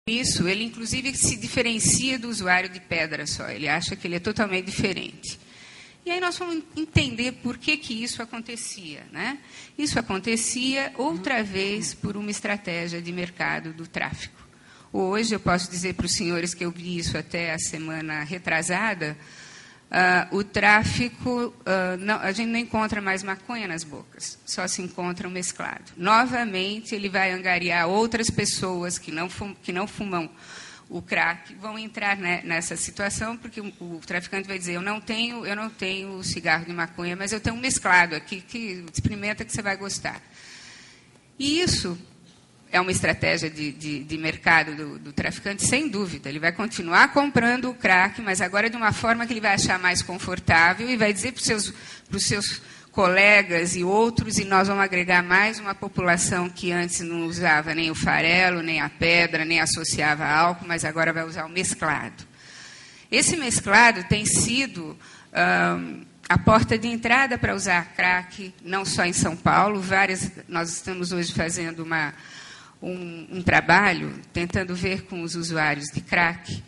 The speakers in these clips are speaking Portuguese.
Isso, ele inclusive se diferencia do usuário de pedra só, ele acha que ele é totalmente diferente. E aí nós vamos entender por que isso acontecia, né? Isso acontecia outra vez por uma estratégia de mercado do tráfico. Hoje eu posso dizer para os senhores que eu vi isso até a semana retrasada, o tráfico, a gente não encontra mais maconha nas bocas, só se encontra o mesclado. Novamente, ele vai angariar outras pessoas que não fumam o crack, vão entrar nessa situação, porque o traficante vai dizer, eu não tenho cigarro de maconha, mas eu tenho um mesclado aqui, que experimenta que você vai gostar. E isso é uma estratégia de mercado do traficante, sem dúvida. Ele vai continuar comprando o crack, mas agora de uma forma que ele vai achar mais confortável e vai dizer para os seus colegas e outros, e nós vamos agregar mais uma população que antes não usava nem o farelo, nem a pedra, nem associava álcool, mas agora vai usar o mesclado. Esse mesclado tem sido a porta de entrada para usar crack, não só em São Paulo, nós estamos hoje fazendo um trabalho, tentando ver com os usuários de crack,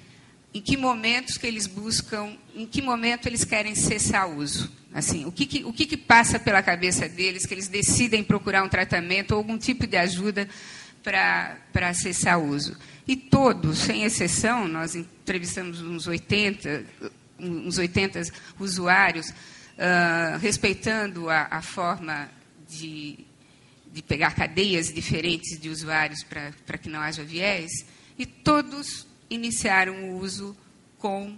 em que momentos que eles buscam, em que momento eles querem cessar o uso. Assim, o que passa pela cabeça deles, que eles decidem procurar um tratamento ou algum tipo de ajuda para cessar o uso. E todos, sem exceção, nós entrevistamos uns 80 usuários, respeitando a forma de pegar cadeias diferentes de usuários para que não haja viés, e todos iniciaram o uso com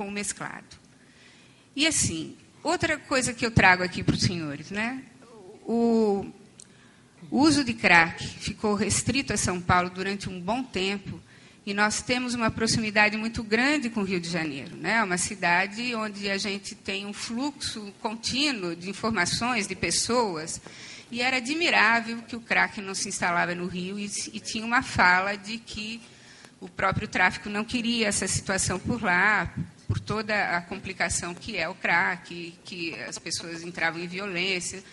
o mesclado. E, assim, outra coisa que eu trago aqui para os senhores, né? O uso de crack ficou restrito a São Paulo durante um bom tempo, e nós temos uma proximidade muito grande com o Rio de Janeiro, né? Uma cidade onde a gente tem um fluxo contínuo de informações, de pessoas, e era admirável que o crack não se instalava no Rio, e tinha uma fala de que o próprio tráfico não queria essa situação por lá, por toda a complicação que é o crack, que as pessoas entravam em violência,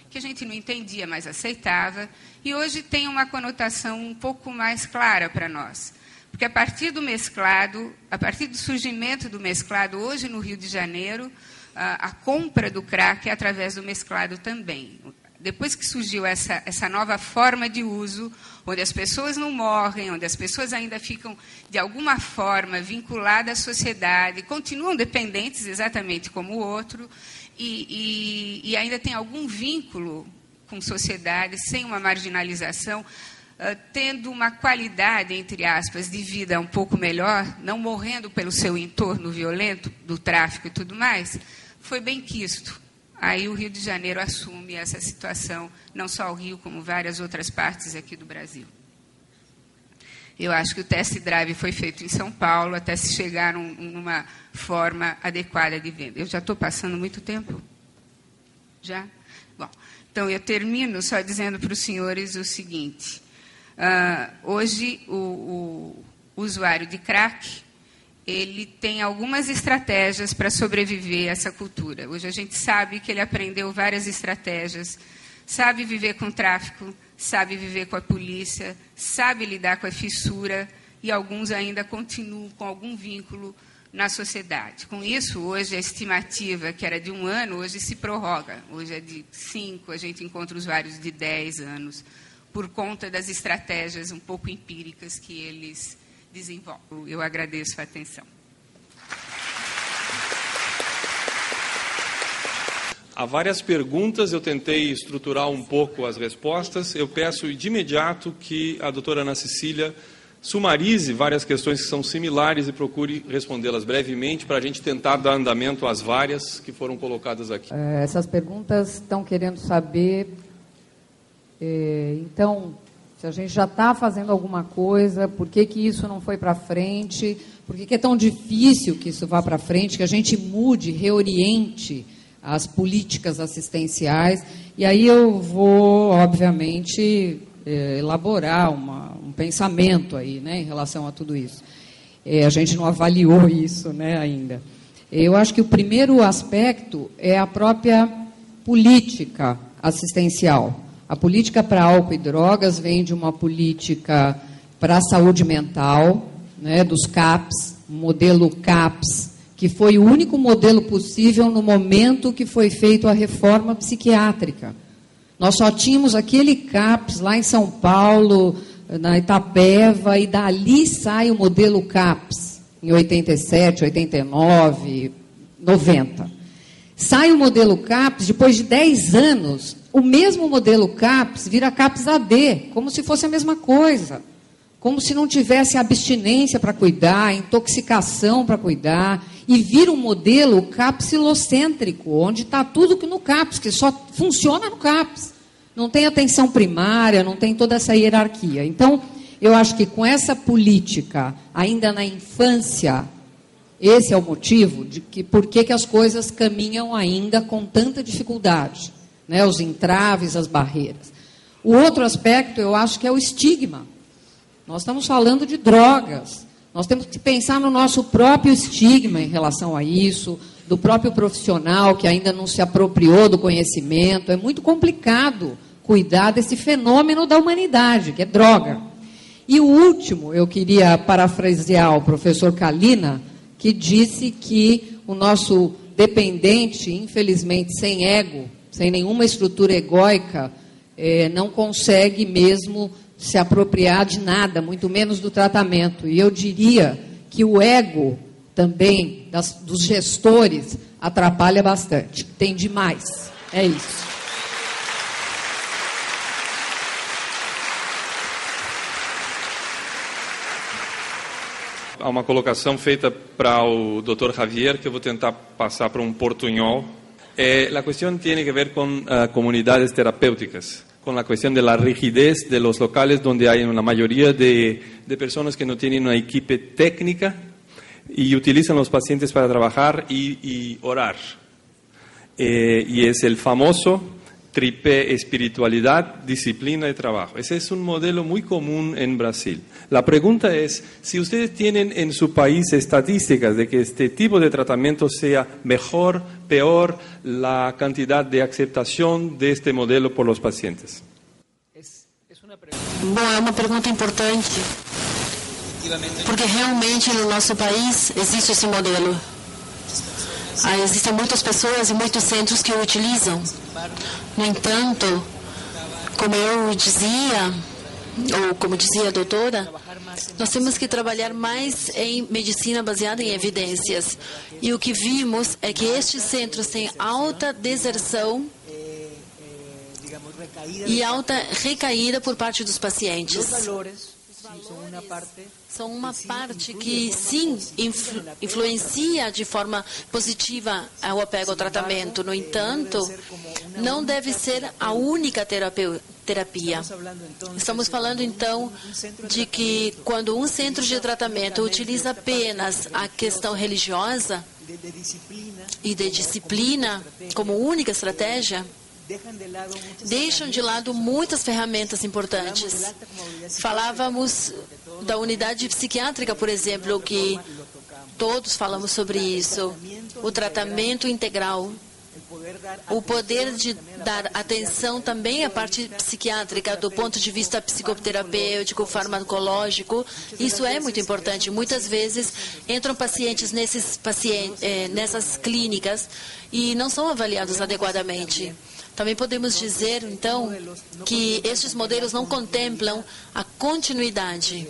que a gente não entendia, mas aceitava. E hoje tem uma conotação um pouco mais clara para nós. Porque a partir do mesclado, a partir do surgimento do mesclado, hoje no Rio de Janeiro, a compra do crack é através do mesclado também. Depois que surgiu essa nova forma de uso, onde as pessoas não morrem, onde as pessoas ainda ficam, de alguma forma, vinculadas à sociedade, continuam dependentes exatamente como o outro, e ainda tem algum vínculo com a sociedade, sem uma marginalização, tendo uma qualidade, entre aspas, de vida um pouco melhor, não morrendo pelo seu entorno violento, do tráfico e tudo mais, foi bem quisto. Aí o Rio de Janeiro assume essa situação, não só o Rio, como várias outras partes aqui do Brasil. Eu acho que o test drive foi feito em São Paulo, até se chegar numa forma adequada de venda. Eu já estou passando muito tempo? Já? Bom, então eu termino só dizendo para os senhores o seguinte. Hoje, o usuário de crack, ele tem algumas estratégias para sobreviver a essa cultura. Hoje a gente sabe que ele aprendeu várias estratégias, sabe viver com o tráfico, sabe viver com a polícia, sabe lidar com a fissura, e alguns ainda continuam com algum vínculo na sociedade. Com isso, hoje a estimativa, que era de 1 ano, hoje se prorroga. Hoje é de 5, a gente encontra usuários de 10 anos, por conta das estratégias um pouco empíricas que eles desenvolvem. Eu agradeço a atenção. Há várias perguntas, eu tentei estruturar um pouco as respostas. Eu peço de imediato que a doutora Ana Cecília sumarize várias questões que são similares e procure respondê-las brevemente para a gente tentar dar andamento às várias que foram colocadas aqui. Essas perguntas estão querendo saber, então, se a gente já está fazendo alguma coisa, por que isso não foi para frente, por que é tão difícil que isso vá para frente, que a gente mude, reoriente as políticas assistenciais. E aí eu vou, obviamente, elaborar um pensamento aí, né, em relação a tudo isso. A gente não avaliou isso, né, ainda. Eu acho que o primeiro aspecto é a própria política assistencial. A política para álcool e drogas vem de uma política para a saúde mental, né, dos CAPs, o modelo CAPS, que foi o único modelo possível no momento que foi feita a reforma psiquiátrica. Nós só tínhamos aquele CAPS lá em São Paulo, na Itapeva, e dali sai o modelo CAPS, em 87, 89, 90. Sai o modelo CAPS, depois de 10 anos, o mesmo modelo CAPS vira CAPS-AD, como se fosse a mesma coisa. Como se não tivesse abstinência para cuidar, intoxicação para cuidar, e vira um modelo capsilocêntrico, onde está tudo no CAPS, que só funciona no CAPS. Não tem atenção primária, não tem toda essa hierarquia. Então, eu acho que com essa política, ainda na infância, esse é o motivo de que por que as coisas caminham ainda com tanta dificuldade, né? Os entraves, as barreiras. O outro aspecto, eu acho que é o estigma. Nós estamos falando de drogas. Nós temos que pensar no nosso próprio estigma em relação a isso, do próprio profissional que ainda não se apropriou do conhecimento. É muito complicado cuidar desse fenômeno da humanidade, que é droga. E o último, eu queria parafrasear o professor Kalina, que disse que o nosso dependente, infelizmente, sem ego, sem nenhuma estrutura egóica, não consegue mesmo se apropriar de nada, muito menos do tratamento. E eu diria que o ego também dos gestores atrapalha bastante. Tem demais. É isso. Há uma colocação feita para o Dr. Javier, que eu vou tentar passar para um portunhol. A questão tem a ver com comunidades terapêuticas, con la cuestión de la rigidez de los locales donde hay una mayoría de personas que no tienen una equipe técnica y utilizan los pacientes para trabajar y orar. Y es el famoso tripé espiritualidad, disciplina y trabajo. Ese es un modelo muy común en Brasil. La pregunta es, si ustedes tienen en su país estadísticas de que este tipo de tratamiento sea mejor, peor, la cantidad de aceptación de este modelo por los pacientes. Bom, é uma pergunta importante, porque realmente no nosso país existe esse modelo. Existem muitas pessoas e muitos centros que o utilizam. No entanto, como eu dizia, ou como dizia a doutora, nós temos que trabalhar mais em medicina baseada em evidências. E o que vimos é que estes centros têm alta deserção e alta recaída por parte dos pacientes. São uma parte que, sim, influencia de forma positiva o apego ao tratamento. No entanto, não deve ser a única terapia. Estamos falando, então, de que quando um centro de tratamento utiliza apenas a questão religiosa e de disciplina como única estratégia, deixam de lado muitas ferramentas importantes. Falávamos da unidade psiquiátrica, por exemplo, que todos falamos sobre isso. O tratamento integral, o poder de dar atenção também à parte psiquiátrica, do ponto de vista psicoterapêutico, farmacológico, isso é muito importante. Muitas vezes entram pacientes nessas clínicas e não são avaliados adequadamente. Também podemos dizer, então, que estes modelos não contemplam a continuidade,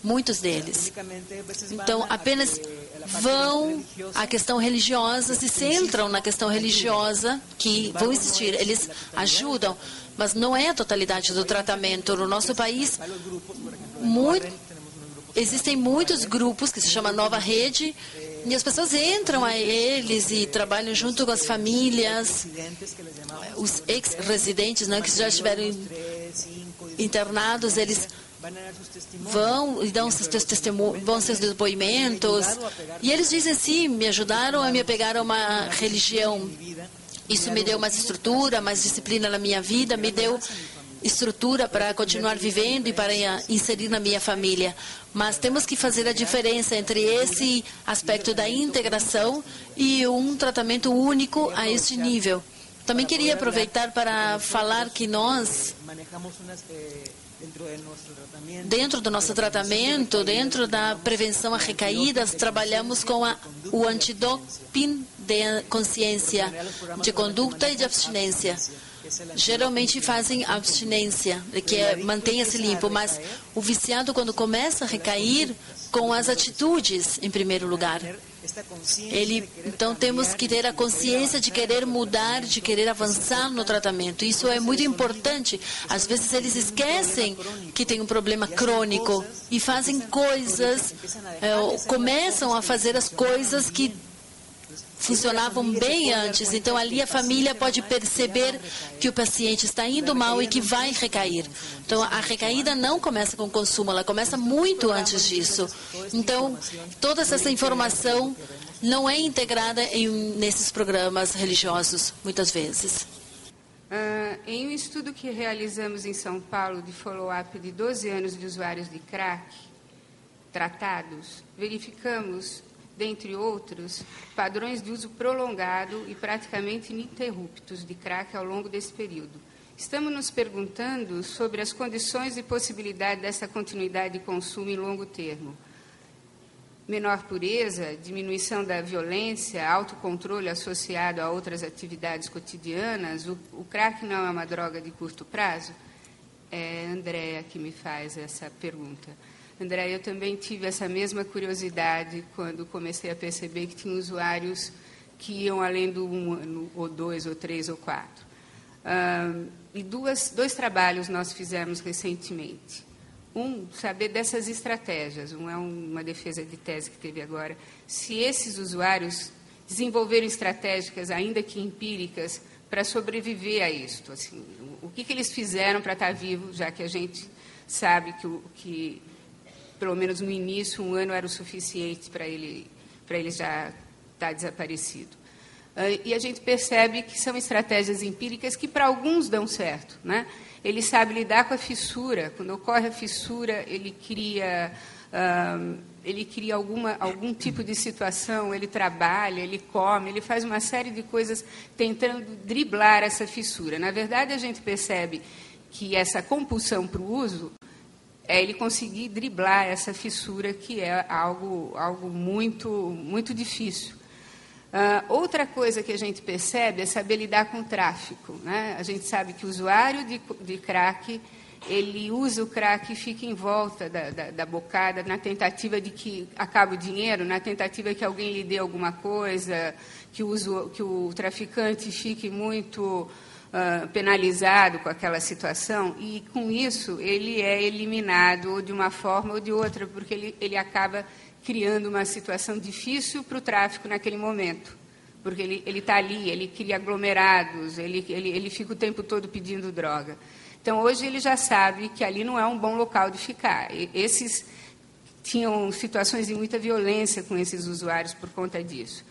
muitos deles. Então, apenas vão à questão religiosa, se centram na questão religiosa, que vão existir, eles ajudam, mas não é a totalidade do tratamento. No nosso país, existem muitos grupos que se chama Nova Rede, e as pessoas entram a eles e trabalham junto com as famílias, os ex-residentes, né, que já estiveram internados, eles vão e dão seus testemunhos, vão seus depoimentos, e eles dizem, sim, me ajudaram a me apegar a uma religião. Isso me deu mais estrutura, mais disciplina na minha vida, me deu estrutura para continuar vivendo e para inserir na minha família. Mas temos que fazer a diferença entre esse aspecto da integração e um tratamento único a este nível. Também queria aproveitar para falar que nós Dentro do nosso tratamento, dentro da prevenção a recaídas, trabalhamos com o antidoping de consciência, de conduta e de abstinência. Geralmente fazem abstinência, que mantenha-se limpo, mas o viciado, quando começa a recair, com as atitudes, em primeiro lugar. Então, temos que ter a consciência de querer mudar, de querer avançar no tratamento. Isso é muito importante. Às vezes, eles esquecem que tem um problema crônico e fazem coisas, começam a fazer as coisas que funcionavam bem antes. Então, ali a família pode perceber que o paciente está indo mal e que vai recair. Então, a recaída não começa com o consumo, ela começa muito antes disso. Então, toda essa informação não é integrada nesses programas religiosos, muitas vezes. Em um estudo que realizamos em São Paulo, de follow-up de 12 anos de usuários de crack tratados, verificamos, dentre outros, padrões de uso prolongado e praticamente ininterruptos de crack ao longo desse período. Estamos nos perguntando sobre as condições e possibilidade dessa continuidade de consumo em longo termo. Menor pureza, diminuição da violência, autocontrole associado a outras atividades cotidianas. O crack não é uma droga de curto prazo? É a Andréa que me faz essa pergunta. André, eu também tive essa mesma curiosidade quando comecei a perceber que tinha usuários que iam além do 1 ano, ou 2, ou 3, ou 4. E dois trabalhos nós fizemos recentemente. Saber dessas estratégias. É uma defesa de tese que teve agora. Se esses usuários desenvolveram estratégias, ainda que empíricas, para sobreviver a isto. Assim, o que eles fizeram para estar vivo, já que a gente sabe que pelo menos no início, 1 ano era o suficiente para ele já estar desaparecido. E a gente percebe que são estratégias empíricas que para alguns dão certo, né? Ele sabe lidar com a fissura. Quando ocorre a fissura, ele cria algum tipo de situação, ele trabalha, ele come, ele faz uma série de coisas tentando driblar essa fissura. Na verdade, a gente percebe que essa compulsão para o uso é ele conseguir driblar essa fissura, que é algo muito, muito difícil. Outra coisa que a gente percebe é saber lidar com o tráfico, né? A gente sabe que o usuário de crack, ele usa o crack e fica em volta da bocada, na tentativa de que acabe o dinheiro, na tentativa que alguém lhe dê alguma coisa, que o traficante fique muito penalizado com aquela situação, e com isso ele é eliminado ou de uma forma ou de outra, porque ele acaba criando uma situação difícil para o tráfico naquele momento, porque ele está ali, ele cria aglomerados, ele fica o tempo todo pedindo droga. Então, hoje ele já sabe que ali não é um bom local de ficar. Esses tinham situações de muita violência com esses usuários por conta disso.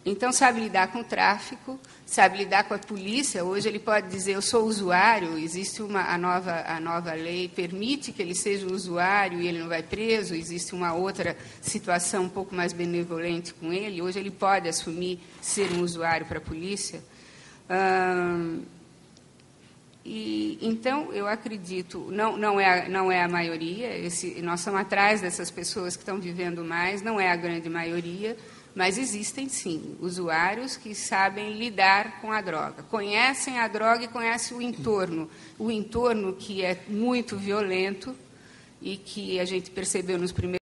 Então, sabe lidar com o tráfico, sabe lidar com a polícia. Hoje ele pode dizer, eu sou usuário, existe a nova lei, permite que ele seja um usuário e ele não vai preso, existe uma outra situação um pouco mais benevolente com ele. Hoje ele pode assumir ser um usuário para a polícia. Então, eu acredito, não é a maioria, nós estamos atrás dessas pessoas que estão vivendo mais, não é a grande maioria, mas existem, sim, usuários que sabem lidar com a droga. Conhecem a droga e conhecem o entorno que é muito violento e que a gente percebeu nos primeiros